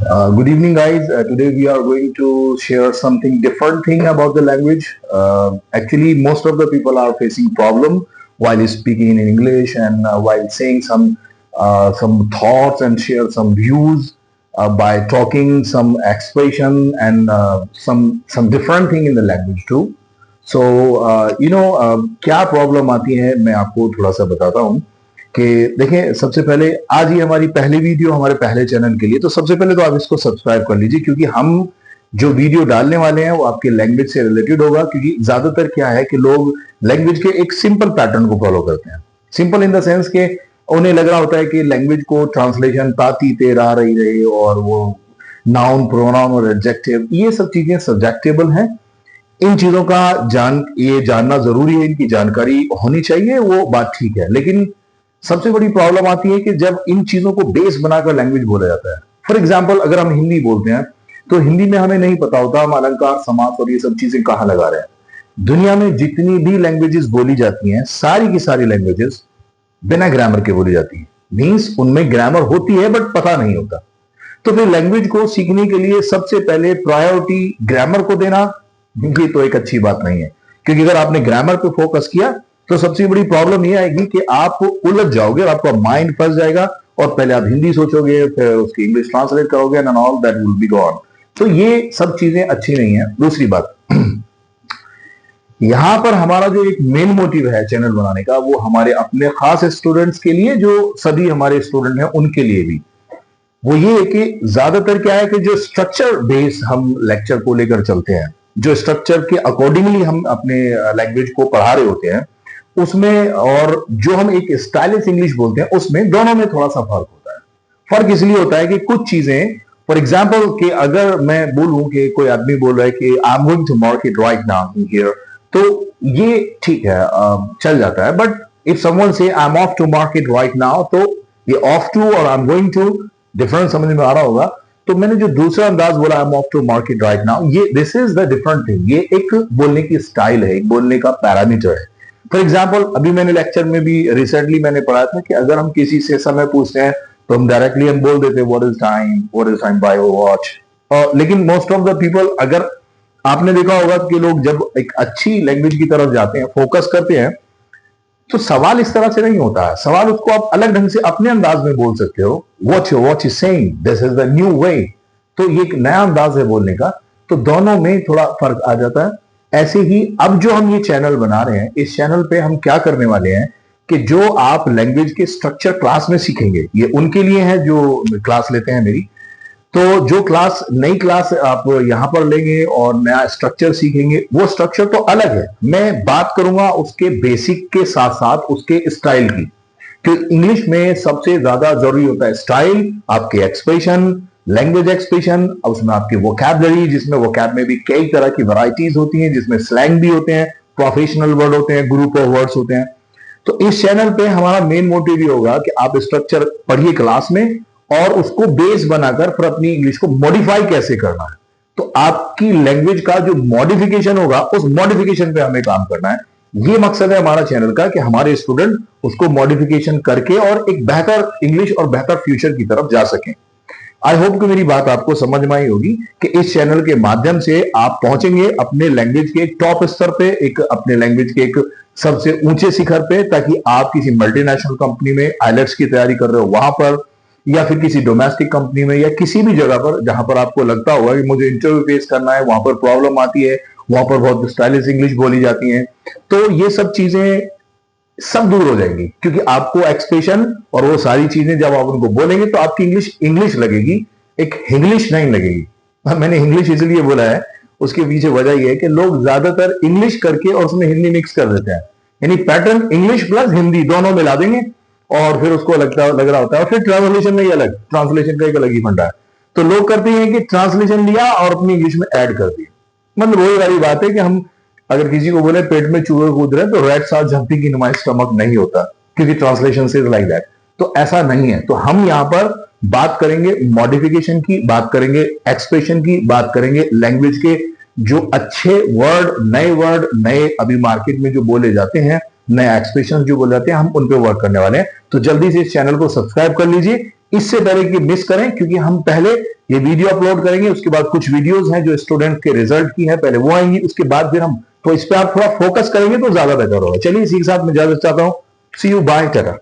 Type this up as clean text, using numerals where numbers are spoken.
Good evening, guys. Today we are going to share something different thing about the language. Actually, most of the people are facing problem while speaking in English and while saying some thoughts and share some views by talking some expression and some different thing in the language too. So क्या problem आती है मैं आपको थोड़ा सा बताता हूँ कि देखें। सबसे पहले आज ही हमारी पहली वीडियो हमारे पहले चैनल के लिए, तो सबसे पहले तो आप इसको सब्सक्राइब कर लीजिए, क्योंकि हम जो वीडियो डालने वाले हैं वो आपके लैंग्वेज से रिलेटेड होगा। क्योंकि ज्यादातर क्या है कि लोग लैंग्वेज के एक सिंपल पैटर्न को फॉलो करते हैं। सिंपल इन द सेंस के उन्हें लग रहा होता है कि लैंग्वेज को ट्रांसलेशन ताती तेरा रही रही और वो नाउन प्रोनाउन और एडजेक्टिव ये सब चीजें सब्जेक्टेबल हैं। इन चीजों का ये जानना जरूरी है, इनकी जानकारी होनी चाहिए, वो बात ठीक है। लेकिन सबसे बड़ी प्रॉब्लम आती है कि जब इन चीजों को बेस बनाकर लैंग्वेज बोला जाता है। फॉर एग्जाम्पल, अगर हम हिंदी बोलते हैं तो हिंदी में हमें नहीं पता होता हम अलंकार समास और ये सब चीजें कहां लगा रहे हैं। दुनिया में जितनी भी लैंग्वेजेस बोली जाती हैं सारी की सारी लैंग्वेजेस बिना ग्रामर के बोली जाती है। मीन्स उनमें ग्रामर होती है बट पता नहीं होता। तो फिर लैंग्वेज को सीखने के लिए सबसे पहले प्रायोरिटी ग्रामर को देना ये तो एक अच्छी बात नहीं है। क्योंकि अगर आपने ग्रामर पे फोकस किया तो सबसे बड़ी प्रॉब्लम ये आएगी कि आप उलझ जाओगे और आपका माइंड फंस जाएगा और पहले आप हिंदी सोचोगे फिर उसकी इंग्लिश ट्रांसलेट करोगे and all that will be gone. तो ये सब चीजें अच्छी नहीं है। दूसरी बात, यहां पर हमारा जो एक मेन मोटिव है चैनल बनाने का वो हमारे अपने खास स्टूडेंट्स के लिए, जो सभी हमारे स्टूडेंट हैं उनके लिए भी, वो ये है कि ज्यादातर क्या है कि जो स्ट्रक्चर बेस हम लेक्चर को लेकर चलते हैं, जो स्ट्रक्चर के अकॉर्डिंगली हम अपने लैंग्वेज को पढ़ा रहे होते हैं उसमें, और जो हम एक स्टाइलिश इंग्लिश बोलते हैं उसमें, दोनों में थोड़ा सा फर्क होता है। फर्क इसलिए होता है कि कुछ चीजें, फॉर एग्जाम्पल कि अगर मैं बोलूं कि कोई आदमी बोल रहा है कि I am going to market right now here, तो ये ठीक है, चल जाता है। But if someone say I am off to market right now, तो ये ऑफ टू और I am going to difference समझ में आ रहा होगा। तो मैंने जो दूसरा अंदाज बोला I am off to market right now, ये this is the different thing. ये एक बोलने की स्टाइल है, एक बोलने का पैरामीटर है। फॉर एग्जाम्पल, अभी मैंने लेक्चर में भी रिसेंटली मैंने पढ़ा था कि अगर हम किसी से समय पूछते हैं तो हम डायरेक्टली हम बोल देते हैं what is time by watch. लेकिन मोस्ट ऑफ द पीपल, अगर आपने देखा होगा कि लोग जब एक अच्छी लैंग्वेज की तरफ जाते हैं, फोकस करते हैं, तो सवाल इस तरह से नहीं होता है। सवाल उसको आप अलग ढंग से अपने अंदाज में बोल सकते हो। Watch is saying, this is the new way. तो ये एक नया अंदाज है बोलने का। तो दोनों में थोड़ा फर्क आ जाता है। ऐसे ही अब जो हम ये चैनल बना रहे हैं, इस चैनल पे हम क्या करने वाले हैं कि जो आप लैंग्वेज के स्ट्रक्चर क्लास में सीखेंगे, ये उनके लिए है जो क्लास लेते हैं मेरी। तो जो क्लास, नई क्लास आप यहां पर लेंगे और नया स्ट्रक्चर सीखेंगे, वो स्ट्रक्चर तो अलग है। मैं बात करूंगा उसके बेसिक के साथ साथ उसके स्टाइल की। तो इंग्लिश में सबसे ज्यादा जरूरी होता है स्टाइल, आपके एक्सप्रेशन, लैंग्वेज एक्सप्रेशन, उसमें आपकी वोकैबुलरी, जिसमें वोकैब में भी कई तरह की वैरायटीज होती हैं, जिसमें स्लैंग भी होते हैं, प्रोफेशनल वर्ड होते हैं, ग्रुप ऑफ वर्ड्स होते हैं। तो इस चैनल पे हमारा मेन मोटिव ये होगा कि आप स्ट्रक्चर पढ़िए क्लास में और उसको बेस बनाकर फिर अपनी इंग्लिश को मॉडिफाई कैसे करना है। तो आपकी लैंग्वेज का जो मॉडिफिकेशन होगा उस मॉडिफिकेशन पे हमें काम करना है। ये मकसद है हमारा चैनल का कि हमारे स्टूडेंट उसको मॉडिफिकेशन करके और एक बेहतर इंग्लिश और बेहतर फ्यूचर की तरफ जा सकें। आई होप कि मेरी बात आपको समझ में आई होगी कि इस चैनल के माध्यम से आप पहुंचेंगे अपने लैंग्वेज के एक टॉप स्तर पे, एक अपने लैंग्वेज के एक सबसे ऊंचे शिखर पे, ताकि आप किसी मल्टीनेशनल कंपनी में आइलेट्स की तैयारी कर रहे हो वहां पर, या फिर किसी डोमेस्टिक कंपनी में, या किसी भी जगह पर जहां पर आपको लगता होगा कि मुझे इंटरव्यू फेस करना है, वहां पर प्रॉब्लम आती है, वहां पर बहुत स्टाइलिश इंग्लिश बोली जाती है, तो ये सब चीजें सब दूर हो जाएंगी। क्योंकि आपको एक्सप्रेशन और वो सारी चीजें जब आप उनको बोलेंगे तो आपकी इंग्लिश इंग्लिश लगेगी, एक इंग्लिश नहीं लगेगी। मैंने इंग्लिश इसलिए बोला है, उसके पीछे वजह यह है कि लोग ज्यादातर इंग्लिश करके और उसमें हिंदी मिक्स कर देते हैं। यानी पैटर्न इंग्लिश प्लस हिंदी दोनों मिला देंगे और फिर उसको लग रहा होता है। और फिर ट्रांसलेशन में ही अलग, ट्रांसलेशन का एक अलग ही फंडा है। तो लोग करते हैं कि ट्रांसलेशन लिया और अपनी इंग्लिश में ऐड कर दिया। मतलब वही वाली बात है कि हम अगर किसी को बोले पेट में चूहे कूद रहे तो रेड साथ जंपिंग इन माय स्टमक नहीं होता, क्योंकि ट्रांसलेशन से लाइक दैट। तो ऐसा नहीं है। तो हम यहां पर बात करेंगे मॉडिफिकेशन की, बात करेंगे एक्सप्रेशन की, बात करेंगे लैंग्वेज के जो अच्छे वर्ड नए अभी मार्केट में जो बोले जाते हैं, नए एक्सप्रेशन जो बोले जाते हैं, हम उन पे वर्क करने वाले हैं। तो जल्दी से इस चैनल को सब्सक्राइब कर लीजिए। इससे पहले कि मिस करें, क्योंकि हम पहले ये वीडियो अपलोड करेंगे, उसके बाद कुछ वीडियोस हैं जो स्टूडेंट के रिजल्ट की है, पहले वो आएंगी, उसके बाद फिर हम, तो इस पे आप थोड़ा फोकस करेंगे तो ज्यादा बेहतर होगा। चलिए इसी के साथ मैं इजाजत चाहता हूं। सी यू, बाय, टाटा।